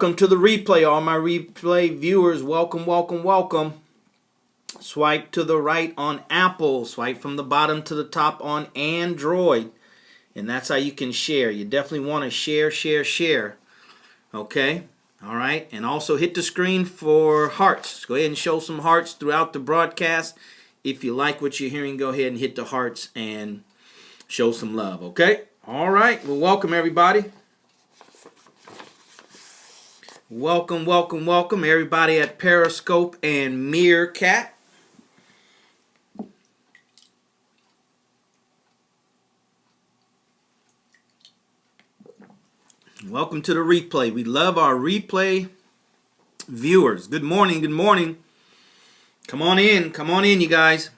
welcome to the replay. All my replay viewers, welcome, welcome, welcome. Swipe to the right on Apple. Swipe from the bottom to the top on Android. And that's how you can share. You definitely want to share, share, share. Okay? All right? And also hit the screen for hearts. Go ahead and show some hearts throughout the broadcast. If you like what you're hearing, go ahead and hit the hearts and show some love. Okay? All right. Well, welcome, everybody. Welcome, welcome, welcome, everybody at Periscope and Meerkat. Welcome to the replay. We love our replay viewers. Good morning, good morning. Come on in, you guys.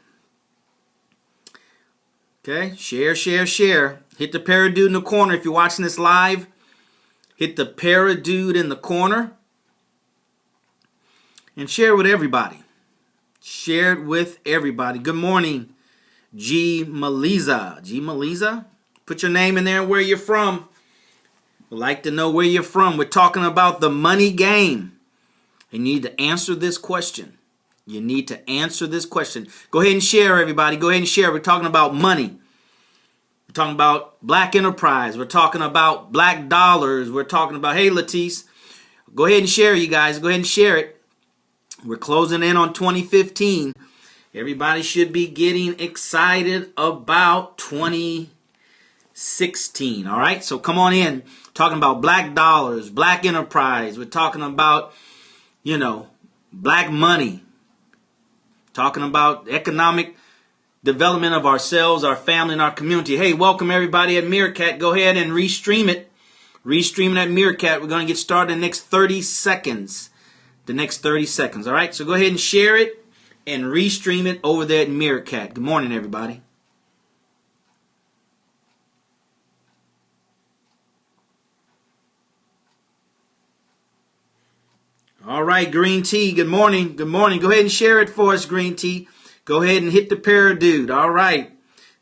Okay, share, share, share. Hit the paradude in the corner if you're watching this live. Hit the paradude in the corner. And share it with everybody. Share it with everybody. Good morning, G. Maliza. G. Maliza? Put your name in there and where you're from. We'd like to know where you're from. We're talking about the money game. You need to answer this question. You need to answer this question. Go ahead and share, everybody. Go ahead and share. We're talking about money. We're talking about black enterprise. We're talking about black dollars. We're talking about, hey, Latisse, go ahead and share, you guys. Go ahead and share it. We're closing in on 2015. Everybody should be getting excited about 2016. All right, so come on in. Talking about black dollars, black enterprise. We're talking about, black money. Talking about economic development of ourselves, our family, and our community. Hey, welcome everybody at Meerkat. Go ahead and restream it. Restream it at Meerkat. We're going to get started in the next 30 seconds. The next 30 seconds. All right, so go ahead and share it and restream it over there at Meerkat. Good morning, everybody. All right, Green Tea, good morning. Good morning. Go ahead and share it for us, Green Tea. Go ahead and hit the paradude. All right.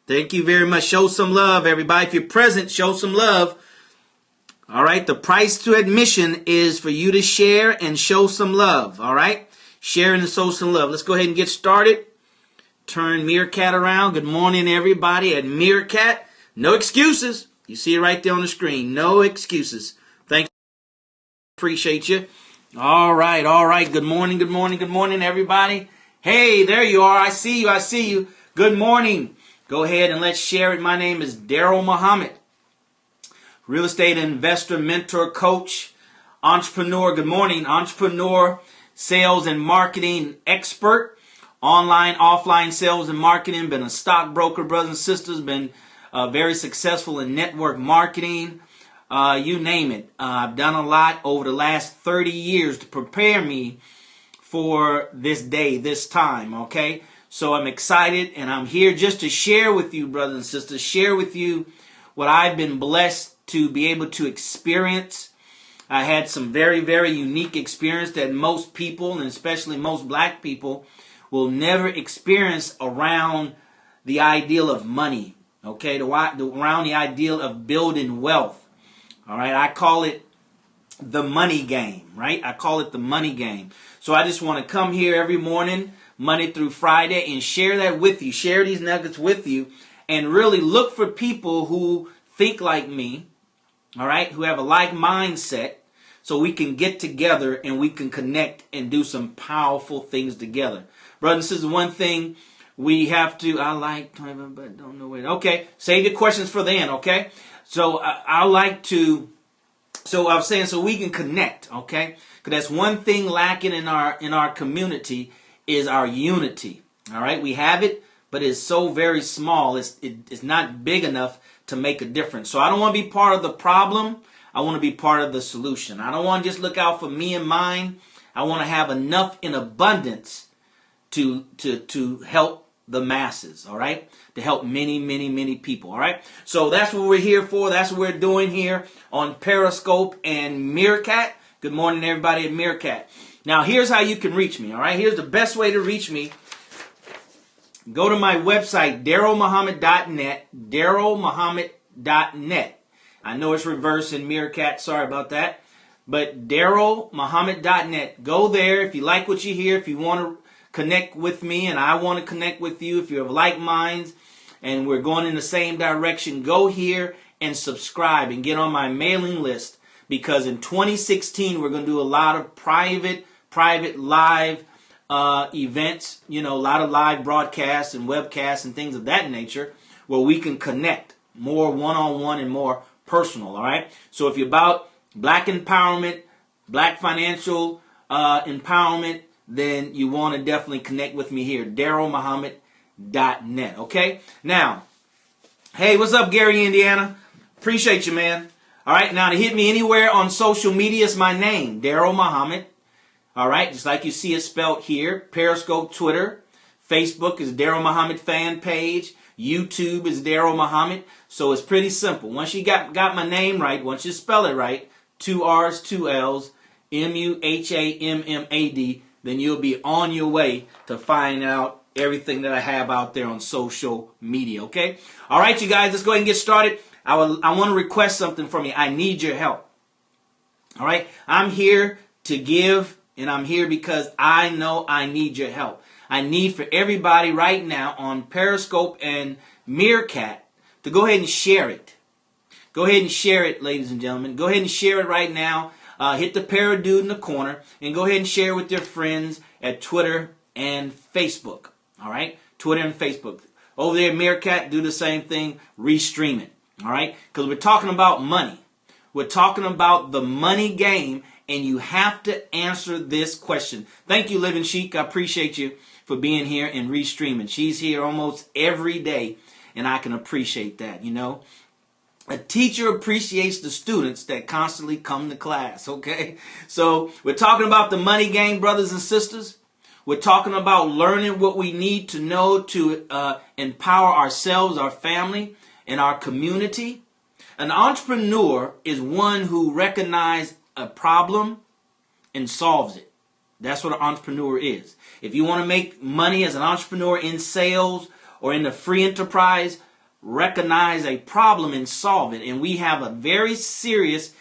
Thank you very much. Show some love, everybody. If you're present, show some love. All right. The price to admission is for you to share and show some love. All right. Share and show some love. Let's go ahead and get started. Turn Meerkat around. Good morning, everybody at Meerkat. No excuses. You see it right there on the screen. No excuses. Thank you. Appreciate you. All right, all right. Good morning, good morning, good morning, everybody. Hey, there you are. I see you, I see you. Good morning. Go ahead and let's share it. My name is DarrellMuhammad, real estate investor, mentor, coach, entrepreneur. Good morning, entrepreneur, sales and marketing expert, online, offline sales and marketing. Been a stockbroker, brothers and sisters. Been very successful in network marketing. You name it. I've done a lot over the last 30 years to prepare me for this day, this time, okay? So I'm excited, and I'm here just to share with you, brothers and sisters, share with you what I've been blessed to be able to experience. I had some very, very unique experience that most people, and especially most black people, will never experience around the ideal of money, okay? Around the ideal of building wealth. All right, I call it the money game, right? I call it the money game. So I just want to come here every morning, Monday through Friday, and share that with you, share these nuggets with you, and really look for people who think like me, all right, who have a like mindset, so we can get together and we can connect and do some powerful things together. Brothers and sisters, one thing we have to, but don't know where. Okay, save your questions for the end, okay? So I like to, so I was saying, so we can connect, okay? Because that's one thing lacking in our community is our unity. All right, we have it, but it's so very small. It's not big enough to make a difference. So I don't want to be part of the problem. I want to be part of the solution. I don't want to just look out for me and mine. I want to have enough in abundance to help the masses, all right? To help many, many, many people, all right? So that's what we're here for. That's what we're doing here on Periscope and Meerkat. Good morning, everybody at Meerkat. Now, here's how you can reach me, all right? Here's the best way to reach me. Go to my website, DarrellMuhammad.net, DarrellMuhammad.net. I know it's reversed in Meerkat. Sorry about that. but DarrellMuhammad.net. Go there if you like what you hear, if you want to connect with me and I want to connect with you, if you're of like minds and we're going in the same direction, go here and subscribe and get on my mailing list, because in 2016 we're going to do a lot of private live events, a lot of live broadcasts and webcasts and things of that nature where we can connect more one-on-one and more personal, all right? So if you're about black empowerment, black financial empowerment, then you want to definitely connect with me here, DarrellMuhammad.net, okay? Now, hey, what's up, Gary, Indiana? Appreciate you, man. All right, now to hit me anywhere on social media is my name, Darrell Muhammad. All right, just like you see it spelled here. Periscope, Twitter. Facebook is Darrell Muhammad fan page. YouTube is Darrell Muhammad. So it's pretty simple. Once you got my name right, once you spell it right, 2 R's, 2 L's, Muhammad, then you'll be on your way to find out everything that I have out there on social media, okay? All right, you guys, let's go ahead and get started. I want to request something from you. I need your help. All right? I'm here to give, and I'm here because I know I need your help. I need for everybody right now on Periscope and Meerkat to go ahead and share it. Go ahead and share it, ladies and gentlemen. Go ahead and share it right now. Hit the parrot dude in the corner and go ahead and share with your friends at Twitter and Facebook. All right? Twitter and Facebook. Over there, Meerkat, do the same thing. Restream it. All right? Because we're talking about money. We're talking about the money game, and you have to answer this question. Thank you, Living Chic. I appreciate you for being here and restreaming. She's here almost every day, and I can appreciate that, A teacher appreciates the students that constantly come to class, okay? So we're talking about the money game, brothers and sisters. We're talking about learning what we need to know to empower ourselves, our family, and our community. An entrepreneur is one who recognizes a problem and solves it. That's what an entrepreneur is. If you want to make money as an entrepreneur in sales or in the free enterprise, recognize a problem and solve it. And we have a very serious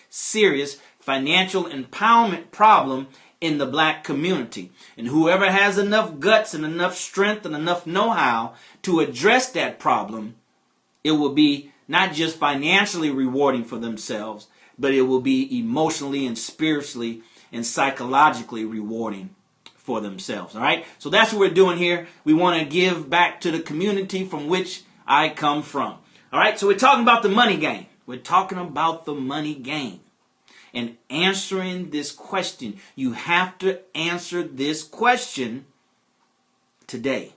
financial empowerment problem in the black community. And whoever has enough guts and enough strength and enough know-how to address that problem, it will be not just financially rewarding for themselves, but it will be emotionally and spiritually and psychologically rewarding for themselves. All right? So that's what we're doing here. We want to give back to the community from which I come from. All right? So we're talking about the money game. We're talking about the money game. And answering this question. You have to answer this question today.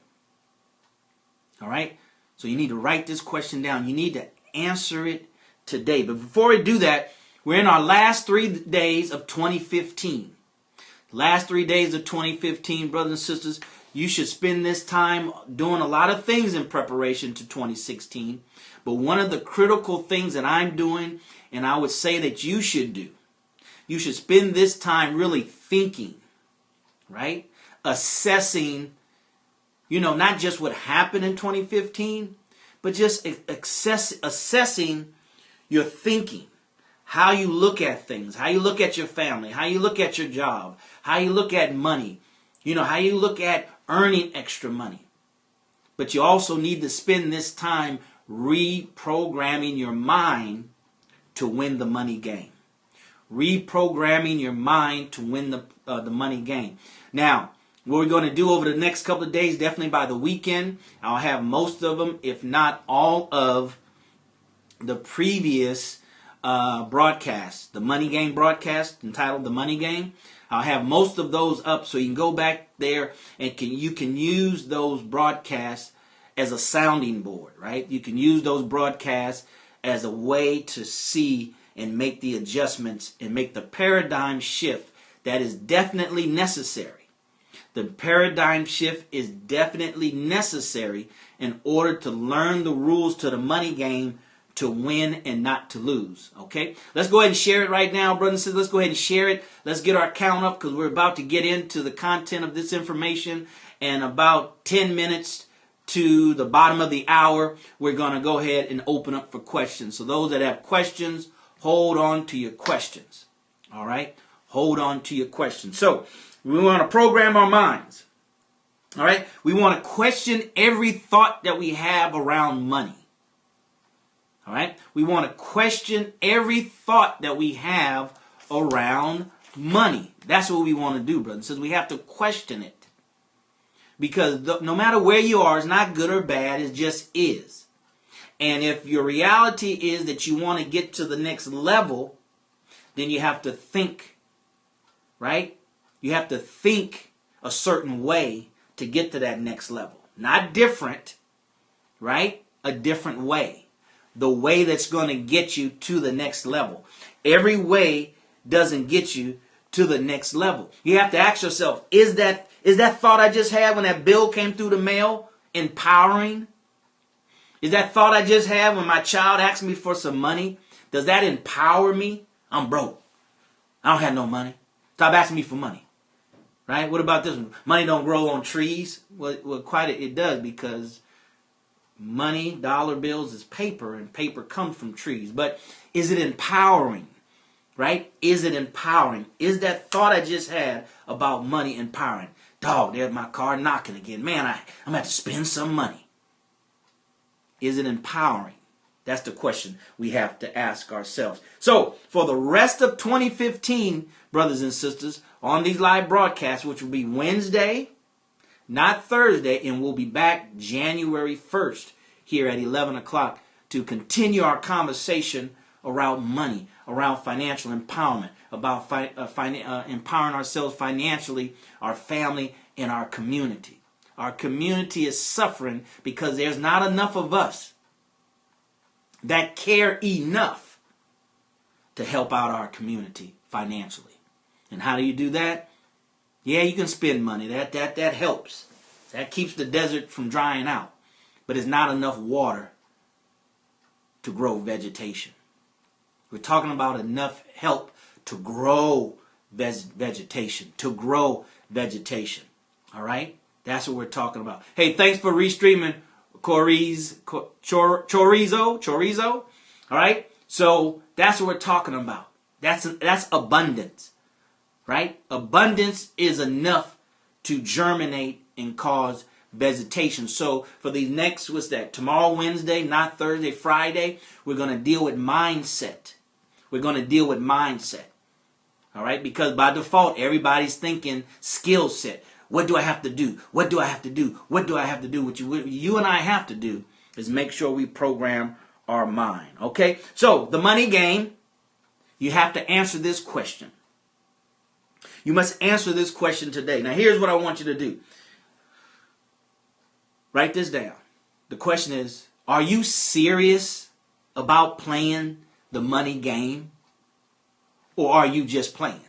All right? So you need to write this question down. You need to answer it today. But before we do that, we're in our last 3 days of 2015. Last 3 days of 2015, brothers and sisters, you should spend this time doing a lot of things in preparation to 2016. But one of the critical things that I'm doing, and I would say that you should do, you should spend this time really thinking, right? Assessing, not just what happened in 2015, but just assessing your thinking, how you look at things, how you look at your family, how you look at your job, how you look at money, how you look at earning extra money. But you also need to spend this time reprogramming your mind to win the money game. Reprogramming your mind to win the money game. Now, what we're going to do over the next couple of days, definitely by the weekend, I'll have most of them, if not all of the previous broadcasts, the Money Game broadcast entitled The Money Game. I'll have most of those up so you can go back there and you can use those broadcasts as a sounding board, right? You can use those broadcasts as a way to see and make the adjustments and make the paradigm shift that is definitely necessary. The paradigm shift is definitely necessary in order to learn the rules to the money game to win and not to lose. Okay? Let's go ahead and share it right now, brothers and sisters. Let's go ahead and share it. Let's get our count up because we're about to get into the content of this information. And about 10 minutes to the bottom of the hour, we're going to go ahead and open up for questions. So those that have questions, hold on to your questions. All right? Hold on to your question. So, we want to program our minds. All right? We want to question every thought that we have around money. All right? We want to question every thought that we have around money. That's what we want to do, brothers. So we have to question it. Because no matter where you are, it's not good or bad. It just is. And if your reality is that you want to get to the next level, then you have to think, right? You have to think a certain way to get to that next level. Not different, right? A different way. The way that's going to get you to the next level. Every way doesn't get you to the next level. You have to ask yourself, is that thought I just had when that bill came through the mail empowering? Is that thought I just had when my child asked me for some money, does that empower me? I'm broke. I don't have no money. Stop asking me for money. Right? What about this one? Money don't grow on trees. Well, it does, because money, dollar bills is paper, and paper comes from trees. But is it empowering? Right? Is it empowering? Is that thought I just had about money empowering? Dog, there's my car knocking again. Man, I'm going to have to spend some money. Is it empowering? That's the question we have to ask ourselves. So, for the rest of 2015, brothers and sisters, on these live broadcasts, which will be Wednesday, not Thursday, and we'll be back January 1st here at 11 o'clock to continue our conversation around money, around financial empowerment, about empowering ourselves financially, our family, and our community. Our community is suffering because there's not enough of us that care enough to help out our community financially. And how do you do that? Yeah, you can spend money. That helps. That keeps the desert from drying out. But it's not enough water to grow vegetation. We're talking about enough help to grow vegetation. To grow vegetation. All right? That's what we're talking about. Hey, thanks for restreaming Chorizo. All right? So that's what we're talking about. That's abundance. Right? Abundance is enough to germinate and cause vegetation. So for the next, tomorrow, Wednesday, not Thursday, Friday, we're going to deal with mindset. We're going to deal with mindset. All right? Because by default, everybody's thinking skill set. What do I have to do? What do I have to do? What do I have to do? What you and I have to do is make sure we program our mind. Okay? So, the money game, you have to answer this question. You must answer this question today. Now, here's what I want you to do. Write this down. The question is, are you serious about playing the money game? Or are you just playing?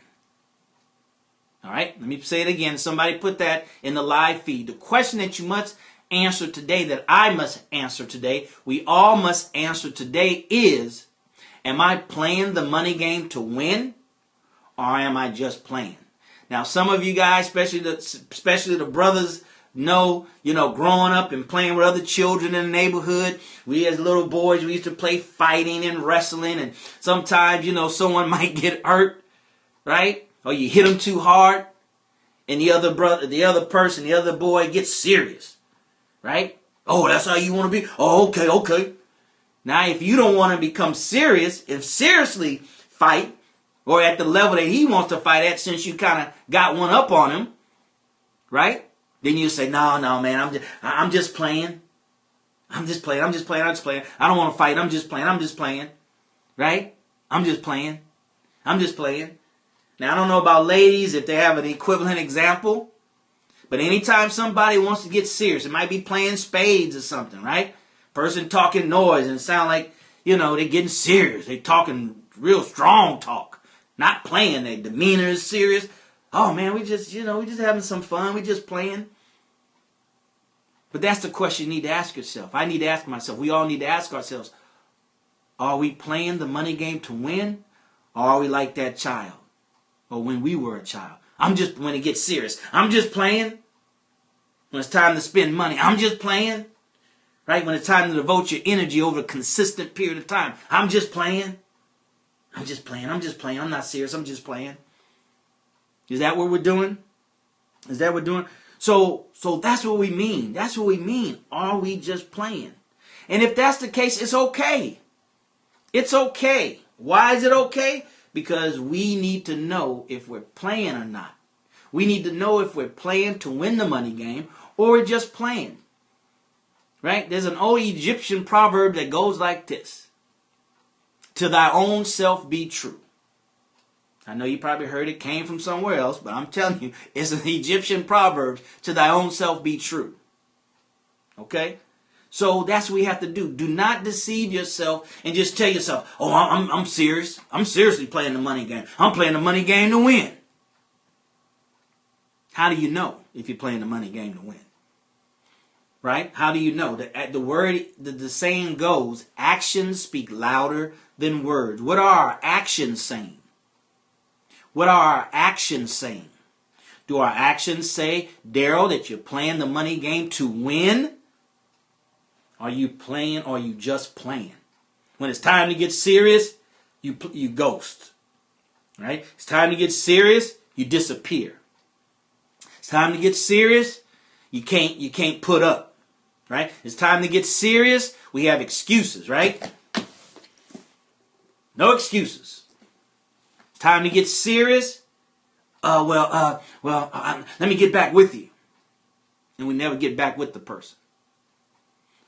All right, let me say it again. Somebody put that in the live feed. The question that you must answer today, that I must answer today, we all must answer today is, am I playing the money game to win, or am I just playing? Now, some of you guys, especially the brothers, know, growing up and playing with other children in the neighborhood, we as little boys, we used to play fighting and wrestling, and sometimes, someone might get hurt, right? Or you hit them too hard, and the other boy gets serious, right? Oh, that's how you want to be? Oh, okay. Now, if you don't want to become serious, if seriously fight, or at the level that he wants to fight at, since you kind of got one up on him, right? Then you say, no, man, I'm just playing. I'm just playing. I don't want to fight. I'm just playing. Right? I'm just playing. Now, I don't know about ladies if they have an equivalent example, but anytime somebody wants to get serious, it might be playing spades or something, right? Person talking noise and sound like, they're getting serious. They talking real strong talk, not playing. Their demeanor is serious. Oh, man, we just having some fun. We just playing. But that's the question you need to ask yourself. I need to ask myself. We all need to ask ourselves, are we playing the money game to win, or are we like that child? Or when we were a child. When it gets serious, I'm just playing. When it's time to spend money, I'm just playing. Right? When it's time to devote your energy over a consistent period of time, I'm just playing. I'm just playing. I'm just playing. I'm not serious. I'm just playing. Is that what we're doing? Is that what we're doing? So that's what we mean. That's what we mean. Are we just playing? And if that's the case, it's okay. It's okay. Why is it okay? Because we need to know if we're playing or not. We need to know if we're playing to win the money game or we're just playing. Right? There's an old Egyptian proverb that goes like this. To thy own self be true. I know you probably heard it came from somewhere else, but I'm telling you, it's an Egyptian proverb. To thy own self be true. Okay? So that's what we have to do. Do not deceive yourself and just tell yourself, oh, I'm serious. I'm seriously playing the money game. I'm playing the money game to win. How do you know if you're playing the money game to win? Right? How do you know? The saying goes, actions speak louder than words. What are our actions saying? What are our actions saying? Do our actions say, Darrell, that you're playing the money game to win? Are you playing or are you just playing? When it's time to get serious, you ghost. Right? It's time to get serious, you disappear. It's time to get serious, you can't put up. Right? It's time to get serious, we have excuses, right? No excuses. It's time to get serious. Let me get back with you. And we never get back with the person.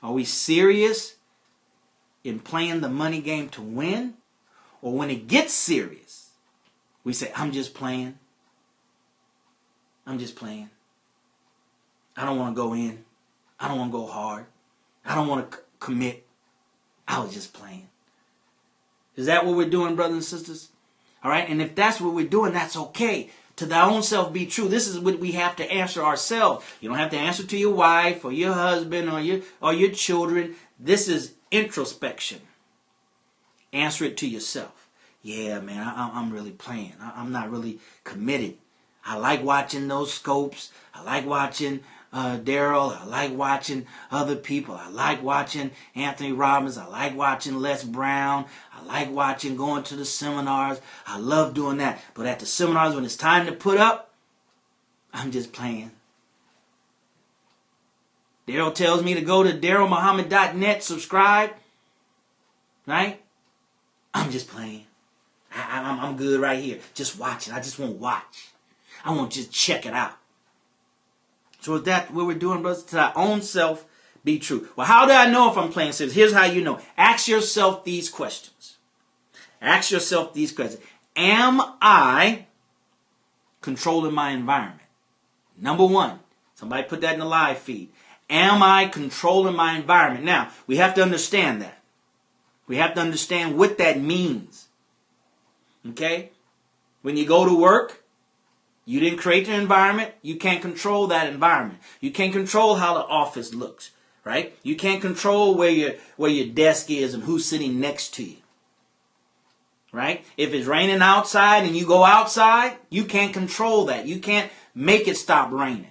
Are we serious in playing the money game to win? Or when it gets serious, we say, I'm just playing. I'm just playing. I don't want to go in. I don't want to go hard. I don't want to commit. I was just playing. Is that what we're doing, brothers and sisters? All right. And if that's what we're doing, that's okay. To thy own self be true. This is what we have to answer ourselves. You don't have to answer to your wife or your husband or your children. This is introspection. Answer it to yourself. Yeah, man, I'm really playing. I'm not really committed. I like watching those scopes. I like watching Darrell. I like watching other people. I like watching Anthony Robbins. I like watching Les Brown. I like watching going to the seminars. I love doing that. But at the seminars, when it's time to put up, I'm just playing. Darrell tells me to go to DarrellMuhammad.net, subscribe. Right? I'm just playing. I'm good right here. Just watching. I just want to watch. I want to just check it out. So is that what we're doing, brothers? To our own self be true. Well, how do I know if I'm playing serious? Here's how you know. Ask yourself these questions. Ask yourself these questions. Am I controlling my environment? Number one. Somebody put that in the live feed. Am I controlling my environment? Now, we have to understand that. We have to understand what that means. Okay? When you go to work, you didn't create the environment. You can't control that environment. You can't control how the office looks, right? You can't control where your desk is and who's sitting next to you, right? If it's raining outside and you go outside, you can't control that. You can't make it stop raining.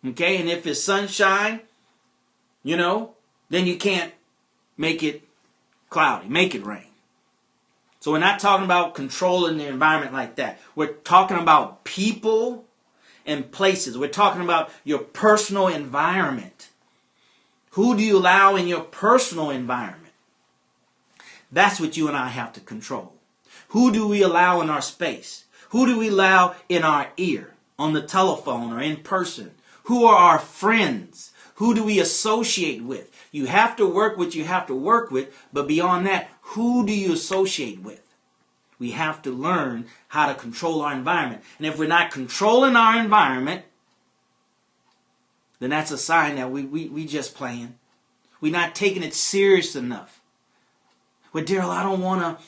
Okay? And if it's sunshine, then you can't make it cloudy, make it rain. So we're not talking about controlling the environment like that. We're talking about people and places. We're talking about your personal environment. Who do you allow in your personal environment? That's what you and I have to control. Who do we allow in our space? Who do we allow in our ear, on the telephone or in person? Who are our friends? Who do we associate with? You have to work what you have to work with, but beyond that, who do you associate with? We have to learn how to control our environment. And if we're not controlling our environment, then that's a sign that we just playing. We're not taking it serious enough. Well, Darrell, I don't want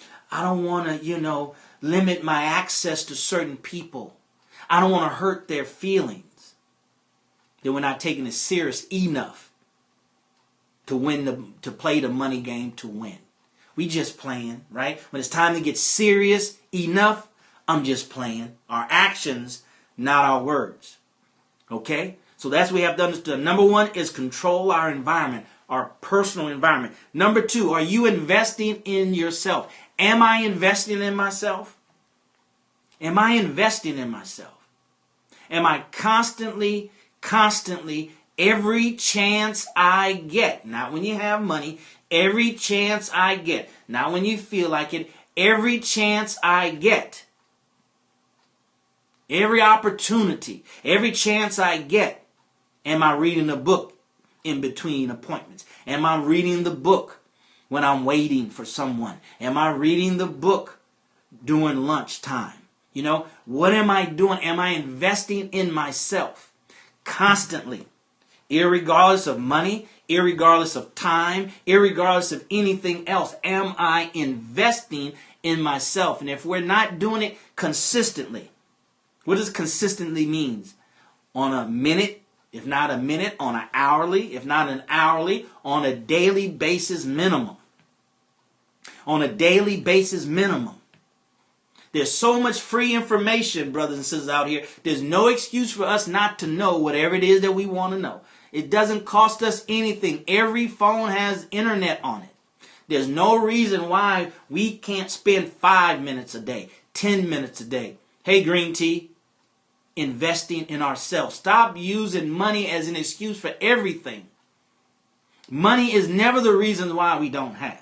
to, limit my access to certain people. I don't want to hurt their feelings. Then we're not taking it serious enough to play the money game to win. We just playing, right? When it's time to get serious enough, I'm just playing. Our actions, not our words. Okay? So that's what we have to understand. Number one is control our environment. our personal environment. Number 2, are you investing in yourself? Am I investing in myself? Am I investing in myself? Am I constantly, every chance I get, not when you have money, every chance I get, not when you feel like it, every chance I get, every opportunity, every chance I get, am I reading a book in between appointments? Am I reading the book when I'm waiting for someone? Am I reading the book during lunchtime? You know, what am I doing? Am I investing in myself constantly? Irregardless of money, irregardless of time, irregardless of anything else, am I investing in myself? And if we're not doing it consistently, what does consistently means? On a minute, if not a minute, on an hourly, if not an hourly, on a daily basis minimum. On a daily basis minimum. There's so much free information, brothers and sisters, out here. There's no excuse for us not to know whatever it is that we want to know. It doesn't cost us anything. Every phone has internet on it. There's no reason why we can't spend 5 minutes a day, 10 minutes a day. Hey, Green Tea, investing in ourselves. Stop using money as an excuse for everything. Money is never the reason why we don't have.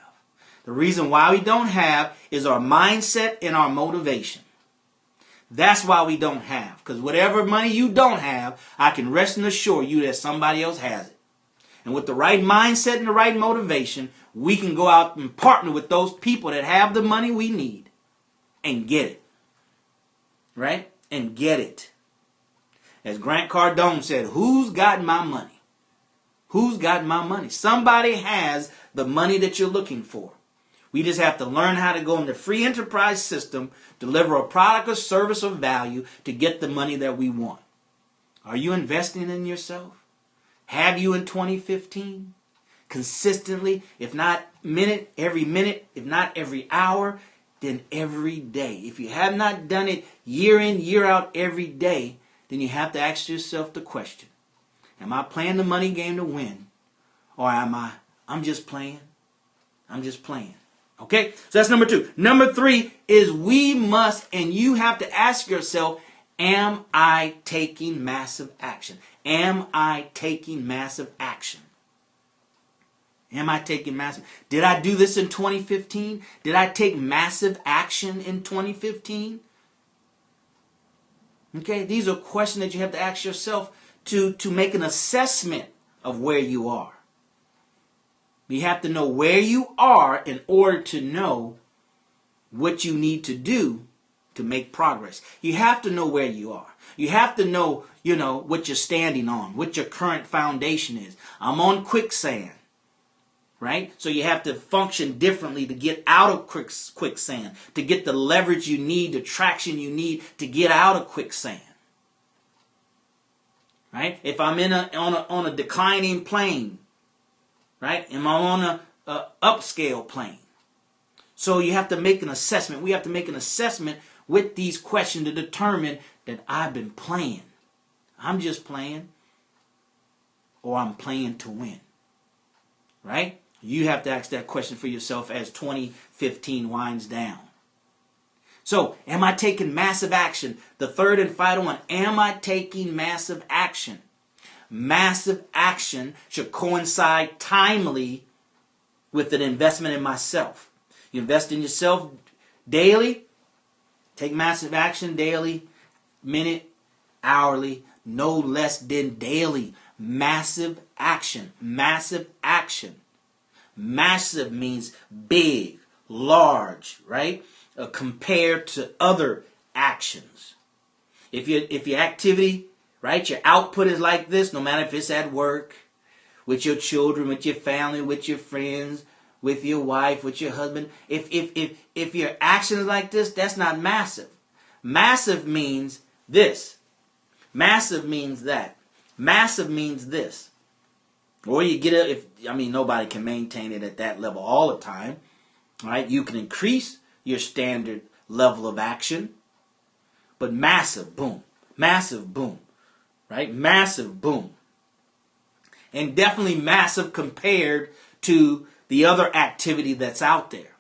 The reason why we don't have is our mindset and our motivation. That's why we don't have. Because whatever money you don't have, I can rest and assure you that somebody else has it. And with the right mindset and the right motivation, we can go out and partner with those people that have the money we need and get it. Right? And get it. As Grant Cardone said, who's got my money? Who's got my money? Somebody has the money that you're looking for. We just have to learn how to go in the free enterprise system, deliver a product or service of value to get the money that we want. Are you investing in yourself? Have you in 2015? Consistently, if not minute, if not every hour, then every day. If you have not done it year in, year out, every day, then you have to ask yourself the question, am I playing the money game to win? Or I'm just playing? I'm just playing. Okay, so that's number 2. Number 3 is we must, and you have to ask yourself, am I taking massive action? Am I taking massive action? Am I taking massive? Did I do this in 2015? Did I take massive action in 2015? Okay, these are questions that you have to ask yourself to make an assessment of where you are. You have to know where you are in order to know what you need to do to make progress. You have to know where you are. You have to know, what you're standing on, what your current foundation is. I'm on quicksand, right? So you have to function differently to get out of quicksand, to get the leverage you need, the traction you need to get out of quicksand. Right? If I'm on a declining plane, right? Am I on a upscale plane? So you have to make an assessment. We have to make an assessment with these questions to determine that I've been playing. I'm just playing, or I'm playing to win. Right? You have to ask that question for yourself as 2015 winds down. So, am I taking massive action? The third and final one, am I taking massive action? Massive action should coincide timely with an investment in myself. You invest in yourself daily, take massive action daily, minute, hourly, no less than daily. Massive action. Massive action. Massive means big, large, right? Compared to other actions. If your activity, right, your output is like this, no matter if it's at work, with your children, with your family, with your friends, with your wife, with your husband, if your action is like this, that's not massive. Massive means this. Massive means that. Massive means this. Or you get it, nobody can maintain it at that level all the time. Right? You can increase your standard level of action. But massive, boom. Massive, boom. Right? Massive, boom. and definitely massive compared to the other activity that's out there.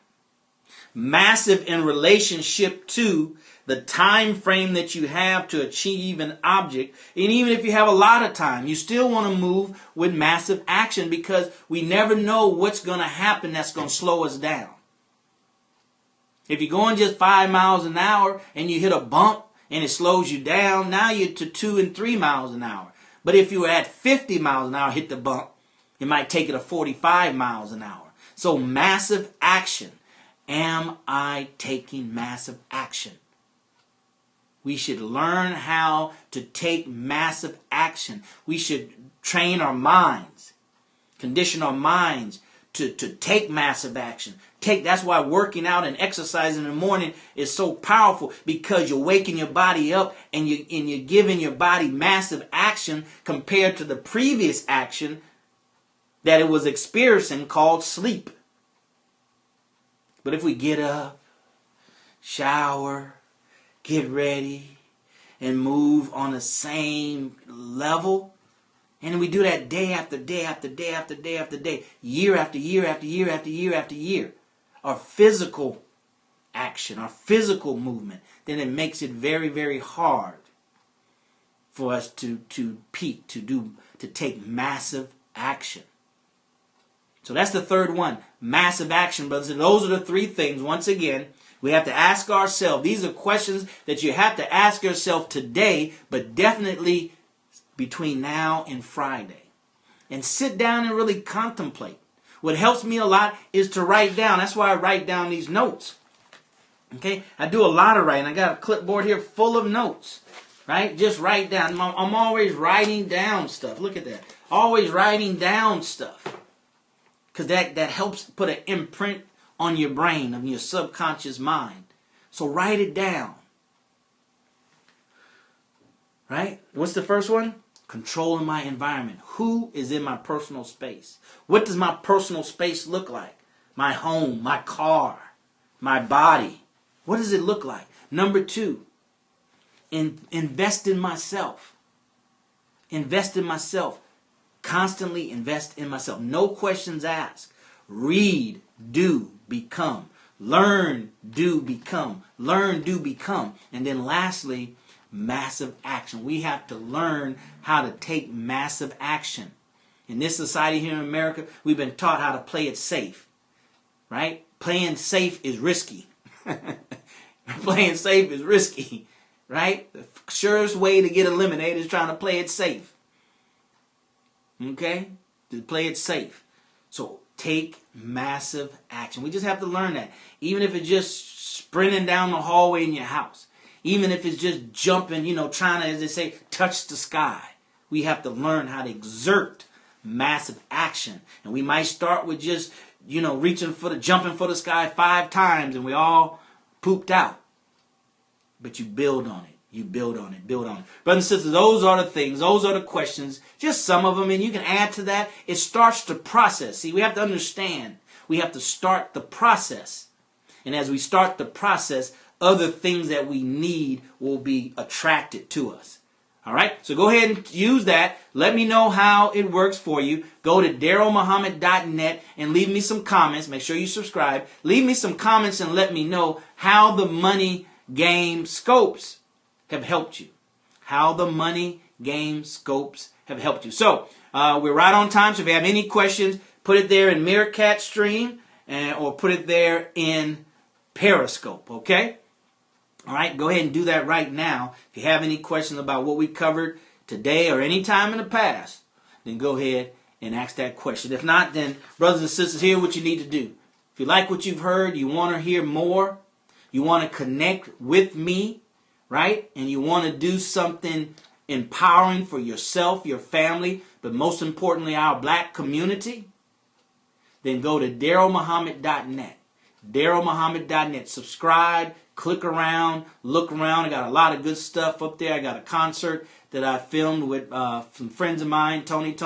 Massive in relationship to the time frame that you have to achieve an object. And even if you have a lot of time, you still want to move with massive action, because we never know what's going to happen that's going to slow us down. If you're going just 5 miles an hour and you hit a bump and it slows you down, now you're to 2 and 3 miles an hour. But if you were at 50 miles an hour, hit the bump, it might take it to 45 miles an hour. So massive action. Am I taking massive action? We should learn how to take massive action. We should train our minds, condition our minds to take massive action. That's why working out and exercising in the morning is so powerful, because you're waking your body up and you're giving your body massive action compared to the previous action that it was experiencing, called sleep. But if we get up, shower, get ready, and move on the same level, and we do that day after day after day after day after day, year after year after year after year after year, our physical action, our physical movement, then it makes it very, very hard for us to peak, to take massive action. So that's the third one, massive action, brothers. And those are the three things. Once again, we have to ask ourselves. These are questions that you have to ask yourself today, but definitely between now and Friday. And sit down and really contemplate. What helps me a lot is to write down. That's why I write down these notes. Okay? I do a lot of writing. I got a clipboard here full of notes. Right? Just write down. I'm always writing down stuff. Look at that. Always writing down stuff. Because that helps put an imprint on your brain, on your subconscious mind. So write it down. Right? What's the first one? Controlling my environment. Who is in my personal space? What does my personal space look like? My home, my car, my body. What does it look like? Number 2, invest in myself. Invest in myself. Constantly invest in myself. No questions asked. Read, do, become. Learn, do, become. Learn, do, become. And then lastly, massive action. We have to learn how to take massive action. In this society here in America, we've been taught how to play it safe. Right? Playing safe is risky. Playing safe is risky. Right? The surest way to get eliminated is trying to play it safe. Okay? To play it safe. So take massive action. We just have to learn that. Even if it's just sprinting down the hallway in your house. Even if it's just jumping, trying to, as they say, touch the sky. We have to learn how to exert massive action. And we might start with just, jumping for the sky 5 times and we all pooped out. But you build on it. You build on it, build on it. Brothers and sisters, those are the things, those are the questions, just some of them, and you can add to that. It starts the process. See, we have to understand, we have to start the process. And as we start the process, other things that we need will be attracted to us. All right, so go ahead and use that. Let me know how it works for you. Go to DarrellMuhammad.net and leave me some comments. Make sure you subscribe. Leave me some comments and let me know how the money game scopes have helped you. How the money game scopes have helped you. So, we're right on time. So if you have any questions, put it there in Meerkat Stream or put it there in Periscope, okay? All right, go ahead and do that right now. If you have any questions about what we covered today or any time in the past, then go ahead and ask that question. If not, then brothers and sisters, here's what you need to do. If you like what you've heard, you want to hear more, you want to connect with me, right? And you want to do something empowering for yourself, your family, but most importantly, our black community, then go to DarrellMuhammad.net. DarrellMuhammad.net. Subscribe, click around, look around. I got a lot of good stuff up there. I got a concert that I filmed with some friends of mine, Tony.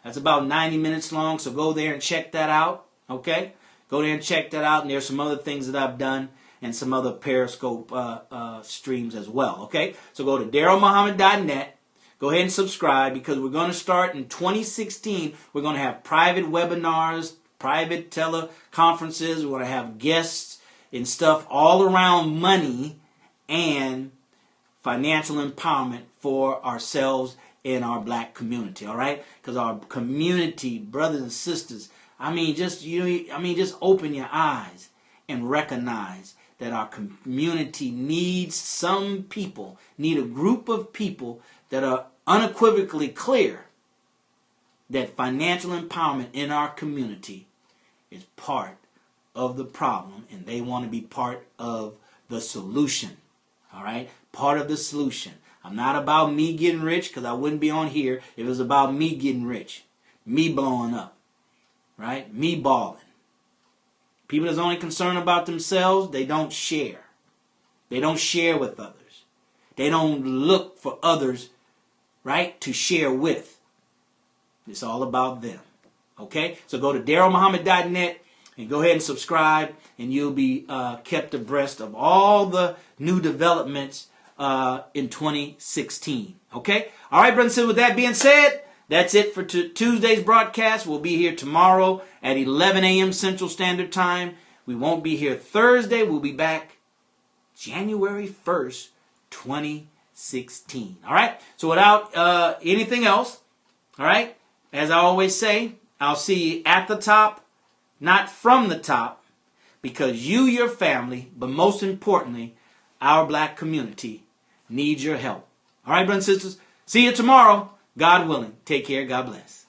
That's about 90 minutes long, so go there and check that out, okay? Go there and check that out, and there's some other things that I've done and some other Periscope streams as well, okay? So go to DarrellMuhammad.net. Go ahead and subscribe, because we're going to start in 2016. We're going to have private webinars, private teleconferences. We're going to have guests and stuff all around money and financial empowerment for ourselves and our black community. All right, because our community, brothers and sisters, just open your eyes and recognize that our community needs a group of people that are unequivocally clear that financial empowerment in our community is part of the problem, and they want to be part of the solution. All right? Part of the solution. I'm not about me getting rich, because I wouldn't be on here if it was about me getting rich, me blowing up, right? Me balling. People that's only concerned about themselves, they don't share. They don't share with others. They don't look for others, right, to share with. It's all about them. Okay? So go to DarrellMuhammad.net and go ahead and subscribe, and you'll be kept abreast of all the new developments in 2016. Okay? All right, brothers and sisters, with that being said, that's it for Tuesday's broadcast. We'll be here tomorrow at 11 a.m. Central Standard Time. We won't be here Thursday. We'll be back January 1st, 2016. All right? So without anything else, all right, as I always say, I'll see you at the top, not from the top, because you, your family, but most importantly, our black community needs your help. All right, brothers and sisters, see you tomorrow. God willing. Take care. God bless.